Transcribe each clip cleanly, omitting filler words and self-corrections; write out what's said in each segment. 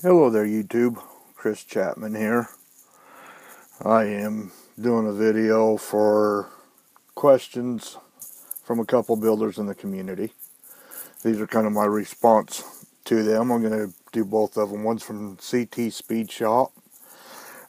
Hello there YouTube, Chris Chapman here. I am doing a video for questions from a couple builders in the community. These are kind of my response to them. I'm going to do both of them. One's from CTSpeedshop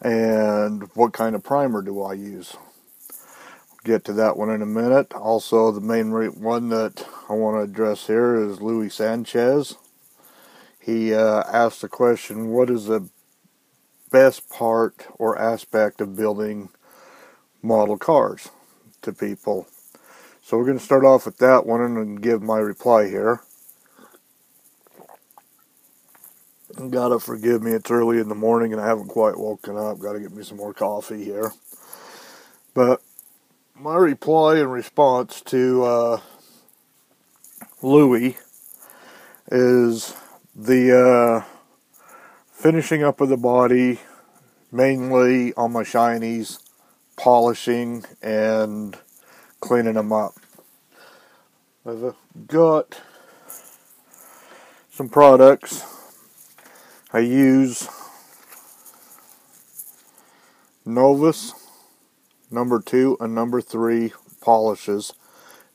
and what kind of primer do I use. I'll get to that one in a minute. Also the main one that I want to address here is Luey Sanchez. He asked the question, what is the best part or aspect of building model cars to people? So we're going to start off with that one and give my reply here. Gotta forgive me, it's early in the morning and I haven't quite woken up. Gotta get me some more coffee here. But my reply and response to Luey is the finishing up of the body, mainly on my shinies, polishing and cleaning them up. I've got some products. I use Novus number 2 and number 3 polishes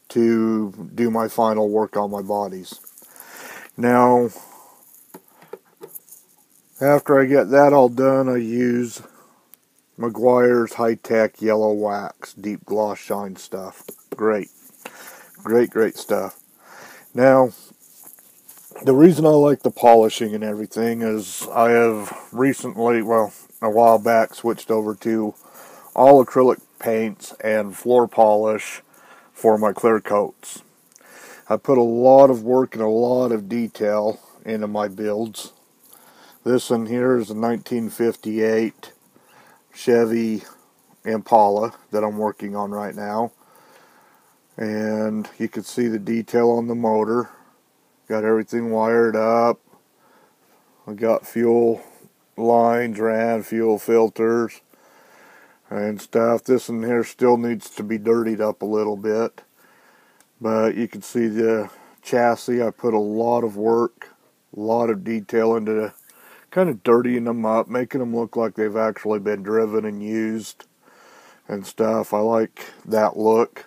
to do my final work on my bodies. Now, after I get that all done, I use Meguiar's high-tech yellow wax, deep gloss shine stuff. Great stuff. Now, the reason I like the polishing and everything is I have recently, well, a while back, switched over to all acrylic paints and floor polish for my clear coats. I put a lot of work and a lot of detail into my builds. This one here is a 1958 Chevy Impala that I'm working on right now. And you can see the detail on the motor. Got everything wired up. I got fuel lines ran, fuel filters and stuff. This one here still needs to be dirtied up a little bit. But you can see the chassis. I put a lot of work, a lot of detail into kind of dirtying them up, making them look like they've actually been driven and used and stuff. I like that look.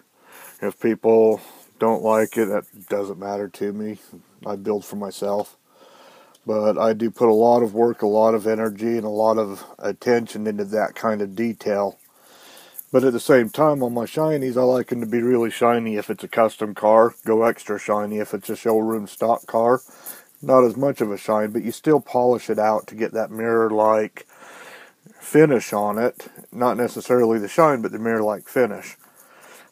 If people don't like it, that doesn't matter to me. I build for myself. But I do put a lot of work, a lot of energy, and a lot of attention into that kind of detail. But at the same time, on my shinies, I like them to be really shiny if it's a custom car. Go extra shiny if it's a showroom stock car. Not as much of a shine, but you still polish it out to get that mirror-like finish on it. Not necessarily the shine, but the mirror-like finish.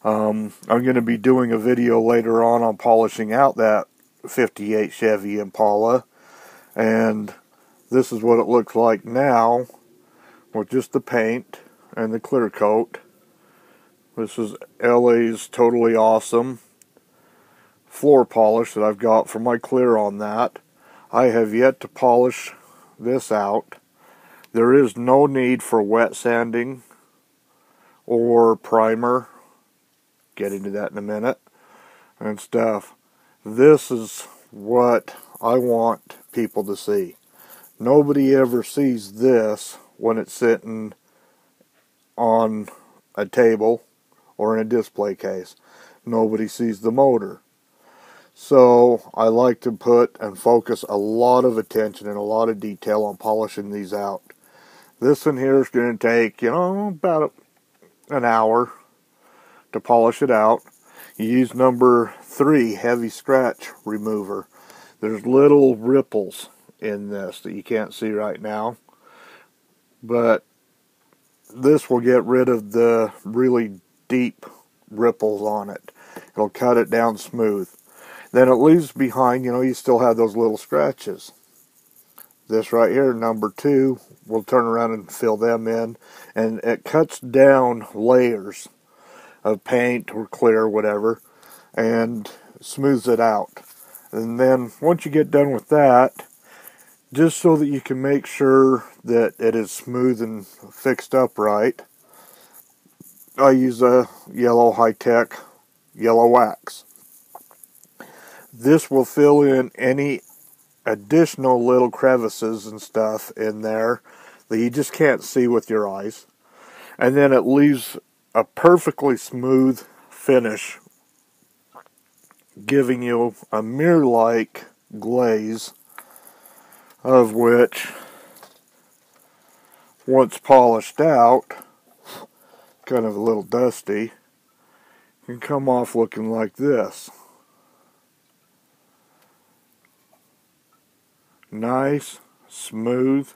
I'm going to be doing a video later on polishing out that 58 Chevy Impala. And this is what it looks like now with just the paint and the clear coat. This is LA's Totally Awesome floor polish that I've got for my clear on that. I have yet to polish this out. There is no need for wet sanding or primer. Get into that in a minute and stuff. This is what I want people to see. Nobody ever sees this when it's sitting on a table or in a display case. Nobody sees the motor. So I like to put and focus a lot of attention and a lot of detail on polishing these out. This one here is going to take, about an hour to polish it out. You use number 3 heavy scratch remover. There's little ripples in this that you can't see right now, but this will get rid of the really deep ripples on it. It'll cut it down smooth. Then it leaves behind, you still have those little scratches. This right here, number 2, we'll turn around and fill them in, and it cuts down layers of paint or clear, whatever, and smooths it out. And then once you get done with that, just so that you can make sure that it is smooth and fixed up right, I use a yellow high-tech yellow wax. This will fill in any additional little crevices and stuff in there that you just can't see with your eyes. And then it leaves a perfectly smooth finish, giving you a mirror-like glaze, of which, once polished out, kind of a little dusty, can come off looking like this. Nice, smooth,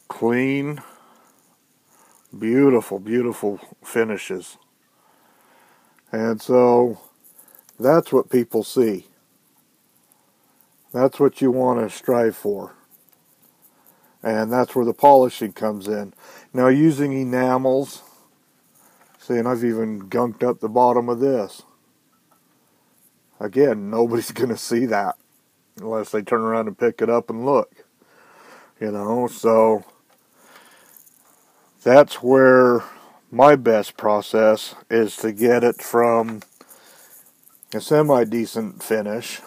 clean, beautiful, beautiful finishes. And so that's what people see. That's what you want to strive for. And that's where the polishing comes in. Now, using enamels, see, and I've even gunked up the bottom of this. Again, nobody's going to see that unless they turn around and pick it up and look. You know, so that's where my best process is, to get it from a semi-decent finish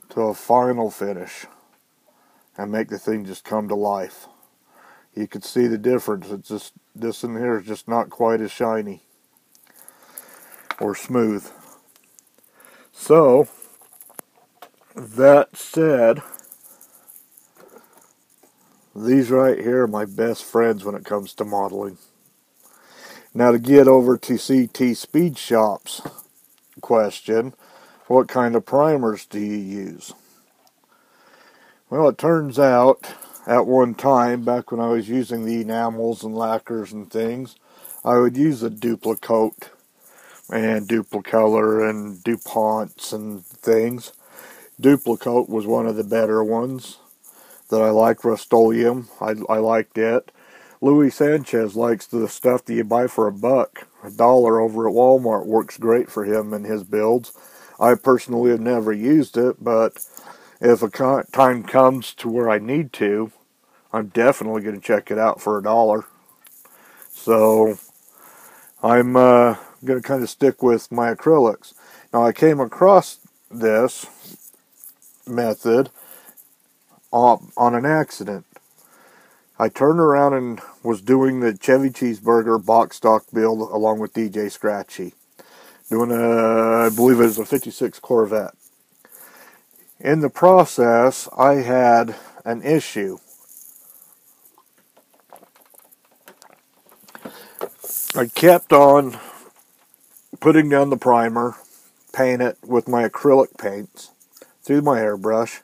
to a final finish and make the thing just come to life. You can see the difference. It's just, this in here is just not quite as shiny or smooth. So, that said, these right here are my best friends when it comes to modeling. Now, to get over to CTSpeedshop's question, what kind of primers do you use? Well, it turns out, at one time, back when I was using the enamels and lacquers and things, I would use a Duplicoat and Duplicolor and DuPonts and things. Duplicoat was one of the better ones that I like. Rust-Oleum, I liked it. Luey Sanchez likes the stuff that you buy for $1, $1 over at Walmart. Works great for him and his builds. I personally have never used it, but if a time comes to where I need to, I'm definitely going to check it out for $1. So I'm going to kind of stick with my acrylics. Now, I came across this method on an accident. I turned around and was doing the Chevy Cheeseburger box stock build along with DJ Scratchy. Doing I believe it was a 56 Corvette. In the process, I had an issue. I kept on putting down the primer, paint it with my acrylic paints through my airbrush.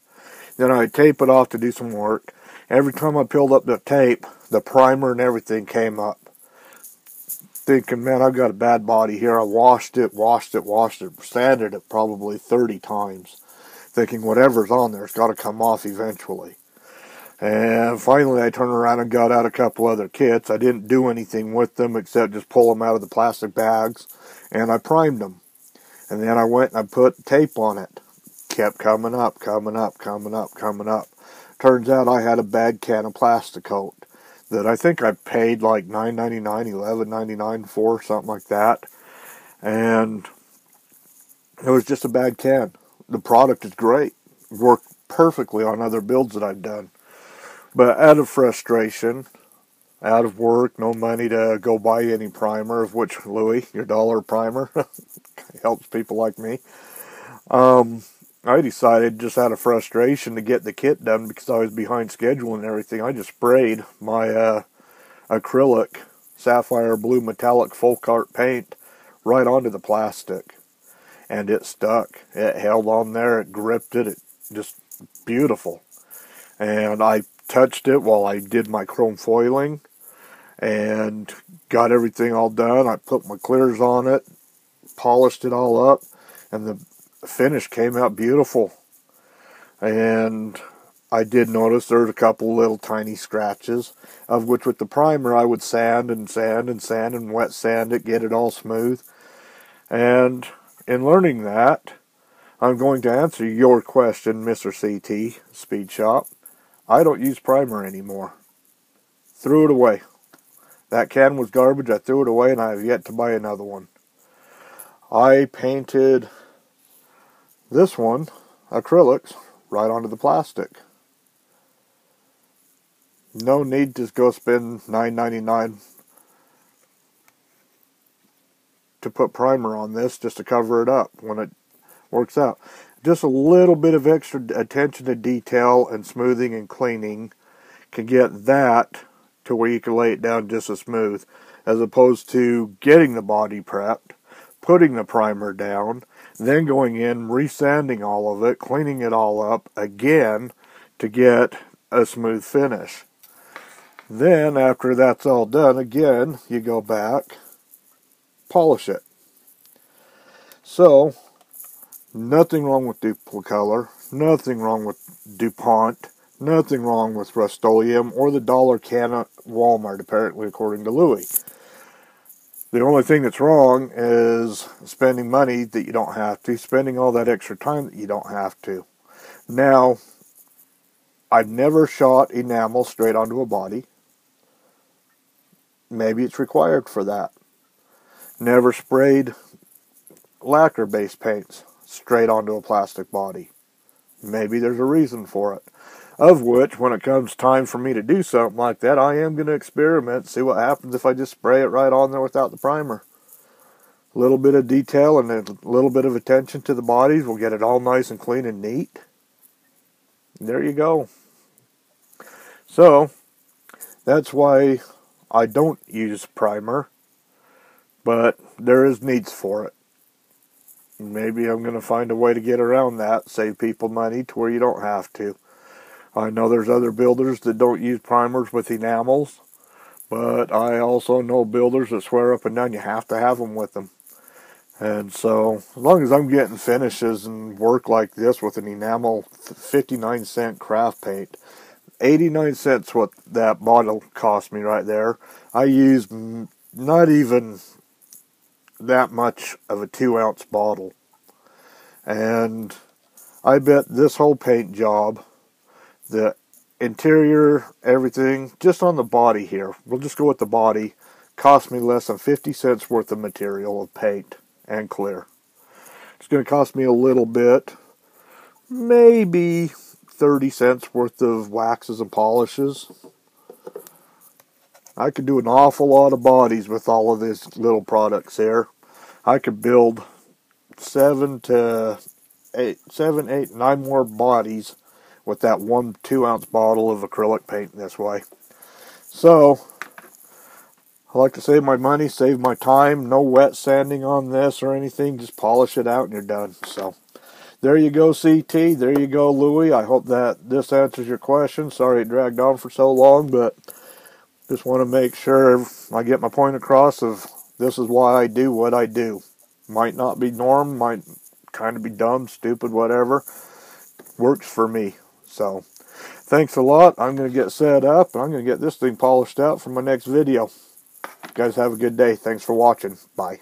Then I would tape it off to do some work. Every time I peeled up the tape, the primer and everything came up. Thinking, man, I've got a bad body here. I washed it, sanded it probably 30 times. Thinking whatever's on there, it's got to come off eventually. And finally I turned around and got out a couple other kits. I didn't do anything with them except just pull them out of the plastic bags. And I primed them. And then I went and I put tape on it. Kept coming up. Turns out I had a bad can of Plasticoat that I think I paid like $9.99, $11.99 for, something like that. And it was just a bad can. The product is great. Worked perfectly on other builds that I've done. But out of frustration, out of work, no money to go buy any primer, of which, Luey, your $1 primer helps people like me. I decided, just out of frustration, to get the kit done because I was behind schedule and everything. I just sprayed my acrylic sapphire blue metallic full cart paint right onto the plastic. And it stuck. It held on there. It gripped it. It just beautiful. And I touched it while I did my chrome foiling and got everything all done. I put my clears on it, polished it all up, and the finish came out beautiful. And I did notice there's a couple little tiny scratches, of which with the primer I would sand and wet sand it, get it all smooth. And in learning that, I'm going to answer your question, Mr. CT Speed Shop. I don't use primer anymore. Threw it away. That can was garbage. I threw it away, and I have yet to buy another one. I painted this one acrylics right onto the plastic. No need to go spend $9.99 to put primer on this just to cover it up when it works out. Just a little bit of extra attention to detail and smoothing and cleaning can get that to where you can lay it down just as smooth, as opposed to getting the body prepped, putting the primer down, then going in, resanding all of it, cleaning it all up again to get a smooth finish. Then after that's all done, again, you go back, polish it. So, nothing wrong with Duplicolor, nothing wrong with DuPont, nothing wrong with Rust-Oleum or the dollar can at Walmart, apparently, according to Luey. The only thing that's wrong is spending money that you don't have to, spending all that extra time that you don't have to. Now, I've never shot enamel straight onto a body. Maybe it's required for that. Never sprayed lacquer-based paints straight onto a plastic body. Maybe there's a reason for it. Of which, when it comes time for me to do something like that, I am going to experiment, see what happens if I just spray it right on there without the primer. A little bit of detail and a little bit of attention to the bodies will get it all nice and clean and neat. There you go. So, that's why I don't use primer, but there is needs for it. Maybe I'm going to find a way to get around that, save people money to where you don't have to. I know there's other builders that don't use primers with enamels, but I also know builders that swear up and down you have to have them with them. And so, as long as I'm getting finishes and work like this with an enamel 59-cent craft paint, 89 cents what that bottle cost me right there. I used not even that much of a 2-ounce bottle. And I bet this whole paint job, the interior, everything, just on the body here, we'll just go with the body, cost me less than 50 cents worth of material of paint and clear. It's going to cost me a little bit, maybe 30 cents worth of waxes and polishes. I could do an awful lot of bodies with all of these little products here. I could build 7, 8, 9 more bodies with that 1 2-ounce bottle of acrylic paint this way. So, I like to save my money, save my time. No wet sanding on this or anything. Just polish it out and you're done. So, there you go, CT. There you go, Luey. I hope that this answers your question. Sorry it dragged on for so long, but just want to make sure I get my point across of this is why I do what I do. Might not be norm, might kind of be dumb, stupid, whatever. Works for me. So, thanks a lot. I'm going to get set up, and I'm going to get this thing polished out for my next video. You guys have a good day. Thanks for watching. Bye.